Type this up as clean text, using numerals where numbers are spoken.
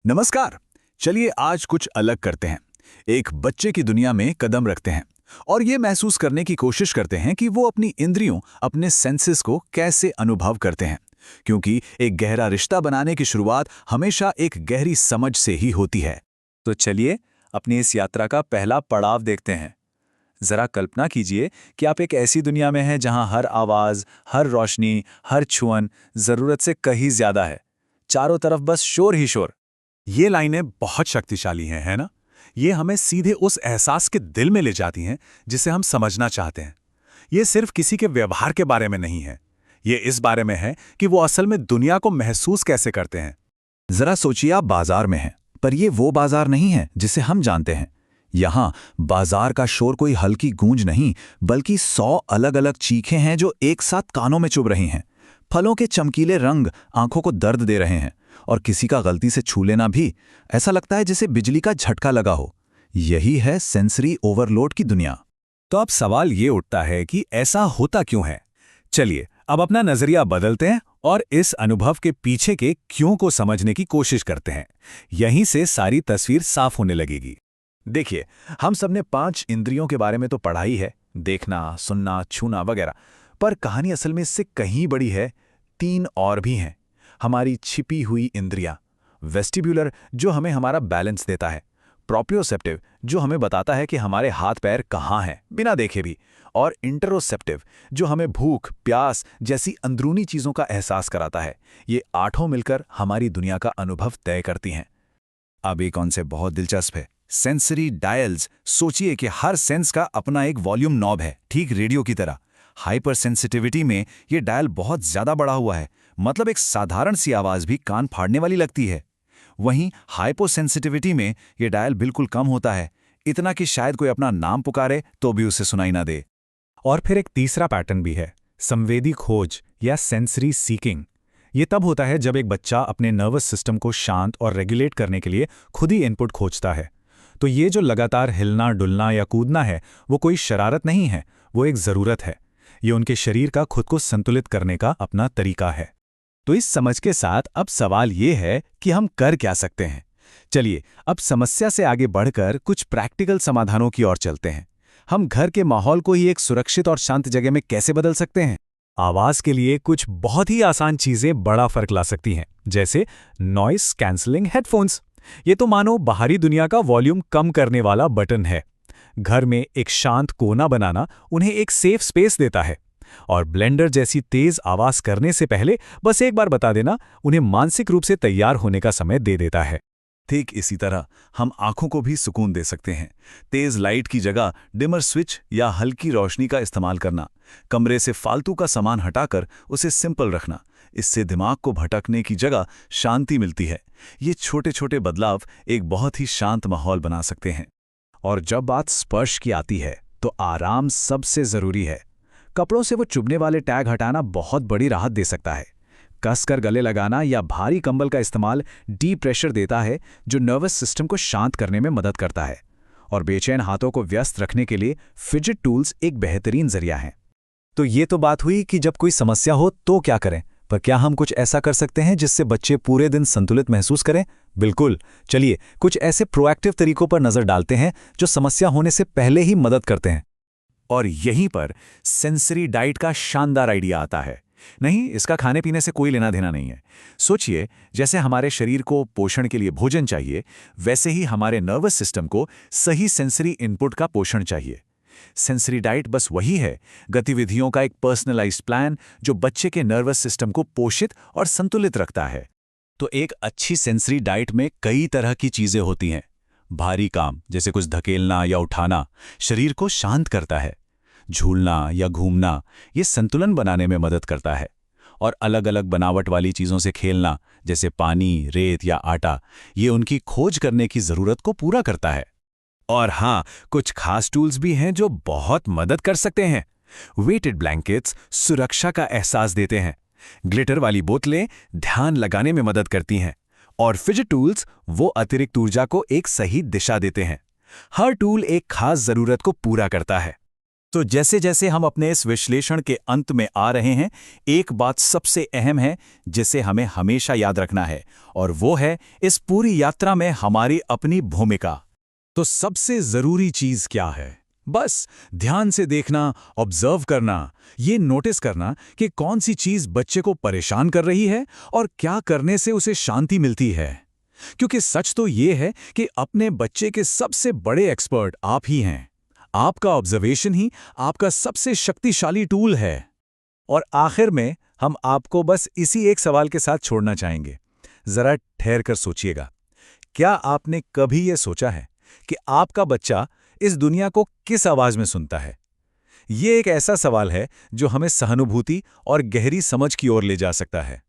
नमस्कार। चलिए आज कुछ अलग करते हैं। एक बच्चे की दुनिया में कदम रखते हैं और ये महसूस करने की कोशिश करते हैं कि वो अपनी इंद्रियों, अपने सेंसेस को कैसे अनुभव करते हैं। क्योंकि एक गहरा रिश्ता बनाने की शुरुआत हमेशा एक गहरी समझ से ही होती है। तो चलिए अपनी इस यात्रा का पहला पड़ाव देखते हैं। जरा कल्पना कीजिए कि आप एक ऐसी दुनिया में हैं जहां हर आवाज, हर रोशनी, हर छुअन जरूरत से कहीं ज्यादा है। चारों तरफ बस शोर ही शोर। ये लाइनें बहुत शक्तिशाली हैं, है ना? ये हमें सीधे उस एहसास के दिल में ले जाती हैं जिसे हम समझना चाहते हैं। ये सिर्फ किसी के व्यवहार के बारे में नहीं है। ये इस बारे में है कि वो असल में दुनिया को महसूस कैसे करते हैं। जरा सोचिए, आप बाजार में हैं, पर ये वो बाजार नहीं है जिसे हम जानते हैं। यहाँ बाजार का शोर कोई हल्की गूंज नहीं, बल्कि 100 अलग अलग चीखें हैं जो एक साथ कानों में चुभ रही हैं। फलों के चमकीले रंग आंखों को दर्द दे रहे हैं, और किसी का गलती से छू लेना भी ऐसा लगता है जैसे बिजली का झटका लगा हो। यही है सेंसरी ओवरलोड की दुनिया। तो अब सवाल ये उठता है कि ऐसा होता क्यों है। चलिए अब अपना नजरिया बदलते हैं और इस अनुभव के पीछे के क्यों को समझने की कोशिश करते हैं। यहीं से सारी तस्वीर साफ होने लगेगी। देखिए, हम सबने 5 इंद्रियों के बारे में तो पढ़ा ही है, देखना, सुनना, छूना वगैरह। पर कहानी असल में इससे कहीं बड़ी है। 3 और भी हैं। हमारी छिपी हुई इंद्रियां। वेस्टिब्यूलर, जो हमें हमारा बैलेंस देता है। प्रोप्रियोसेप्टिव, जो हमें बताता है कि हमारे हाथ पैर कहाँ हैं बिना देखे भी। और इंटरोसेप्टिव, जो हमें भूख, प्यास जैसी अंदरूनी चीज़ों का एहसास कराता है। ये 8 मिलकर हमारी दुनिया का अनुभव तय करती हैं। अब एक कॉन्सेप्ट बहुत दिलचस्प है, सेंसरी डायल्स। सोचिए कि हर सेंस का अपना एक वॉल्यूम नॉब है, ठीक रेडियो की तरह। हाइपर सेंसिटिविटी में ये डायल बहुत ज्यादा बढ़ा हुआ है, मतलब एक साधारण सी आवाज भी कान फाड़ने वाली लगती है। वहीं हाइपोसेंसिटिविटी में ये डायल बिल्कुल कम होता है, इतना कि शायद कोई अपना नाम पुकारे तो भी उसे सुनाई ना दे। और फिर एक तीसरा पैटर्न भी है, संवेदी खोज या सेंसरी सीकिंग। ये तब होता है जब एक बच्चा अपने नर्वस सिस्टम को शांत और रेगुलेट करने के लिए खुद ही इनपुट खोजता है। तो ये जो लगातार हिलना, डुलना या कूदना है, वो कोई शरारत नहीं है, वो एक ज़रूरत है। ये उनके शरीर का खुद को संतुलित करने का अपना तरीका है। तो इस समझ के साथ अब सवाल ये है कि हम कर क्या सकते हैं। चलिए अब समस्या से आगे बढ़कर कुछ प्रैक्टिकल समाधानों की ओर चलते हैं। हम घर के माहौल को ही एक सुरक्षित और शांत जगह में कैसे बदल सकते हैं। आवाज़ के लिए कुछ बहुत ही आसान चीज़ें बड़ा फर्क ला सकती हैं, जैसे नॉइस कैंसलिंग हेडफोन्स। ये तो मानो बाहरी दुनिया का वॉल्यूम कम करने वाला बटन है। घर में एक शांत कोना बनाना उन्हें एक सेफ स्पेस देता है। और ब्लेंडर जैसी तेज आवाज करने से पहले बस एक बार बता देना उन्हें मानसिक रूप से तैयार होने का समय दे देता है। ठीक इसी तरह हम आंखों को भी सुकून दे सकते हैं। तेज लाइट की जगह डिमर स्विच या हल्की रोशनी का इस्तेमाल करना। कमरे से फालतू का सामान हटाकर उसे सिंपल रखना। इससे दिमाग को भटकने की जगह शांति मिलती है। ये छोटे छोटे बदलाव एक बहुत ही शांत माहौल बना सकते हैं। और जब बात स्पर्श की आती है तो आराम सबसे जरूरी है। कपड़ों से वो चुभने वाले टैग हटाना बहुत बड़ी राहत दे सकता है। कसकर गले लगाना या भारी कंबल का इस्तेमाल डीप प्रेशर देता है, जो नर्वस सिस्टम को शांत करने में मदद करता है। और बेचैन हाथों को व्यस्त रखने के लिए फिजिट टूल्स एक बेहतरीन जरिया हैं। तो ये तो बात हुई कि जब कोई समस्या हो तो क्या करें, पर क्या हम कुछ ऐसा कर सकते हैं जिससे बच्चे पूरे दिन संतुलित महसूस करें? बिल्कुल। चलिए कुछ ऐसे प्रोएक्टिव तरीकों पर नजर डालते हैं जो समस्या होने से पहले ही मदद करते हैं। और यहीं पर सेंसरी डाइट का शानदार आइडिया आता है। नहीं, इसका खाने पीने से कोई लेना देना नहीं है। सोचिए, जैसे हमारे शरीर को पोषण के लिए भोजन चाहिए, वैसे ही हमारे नर्वस सिस्टम को सही सेंसरी इनपुट का पोषण चाहिए। सेंसरी डाइट बस वही है, गतिविधियों का एक पर्सनलाइज्ड प्लान जो बच्चे के नर्वस सिस्टम को पोषित और संतुलित रखता है। तो एक अच्छी सेंसरी डाइट में कई तरह की चीजें होती हैं। भारी काम जैसे कुछ धकेलना या उठाना शरीर को शांत करता है। झूलना या घूमना ये संतुलन बनाने में मदद करता है। और अलग अलग बनावट वाली चीज़ों से खेलना जैसे पानी, रेत या आटा, ये उनकी खोज करने की ज़रूरत को पूरा करता है। और हाँ, कुछ खास टूल्स भी हैं जो बहुत मदद कर सकते हैं। वेटेड ब्लैंकेट्स सुरक्षा का एहसास देते हैं। ग्लिटर वाली बोतलें ध्यान लगाने में मदद करती हैं। और फिजिट टूल्स वो अतिरिक्त ऊर्जा को एक सही दिशा देते हैं। हर टूल एक खास ज़रूरत को पूरा करता है। तो जैसे जैसे हम अपने इस विश्लेषण के अंत में आ रहे हैं, एक बात सबसे अहम है जिसे हमें हमेशा याद रखना है, और वो है इस पूरी यात्रा में हमारी अपनी भूमिका। तो सबसे जरूरी चीज क्या है? बस ध्यान से देखना, ऑब्जर्व करना, ये नोटिस करना कि कौन सी चीज बच्चे को परेशान कर रही है और क्या करने से उसे शांति मिलती है। क्योंकि सच तो ये है कि अपने बच्चे के सबसे बड़े एक्सपर्ट आप ही हैं। आपका ऑब्जर्वेशन ही आपका सबसे शक्तिशाली टूल है। और आखिर में हम आपको बस इसी एक सवाल के साथ छोड़ना चाहेंगे। जरा ठहर कर सोचिएगा, क्या आपने कभी यह सोचा है कि आपका बच्चा इस दुनिया को किस आवाज में सुनता है? ये एक ऐसा सवाल है जो हमें सहानुभूति और गहरी समझ की ओर ले जा सकता है।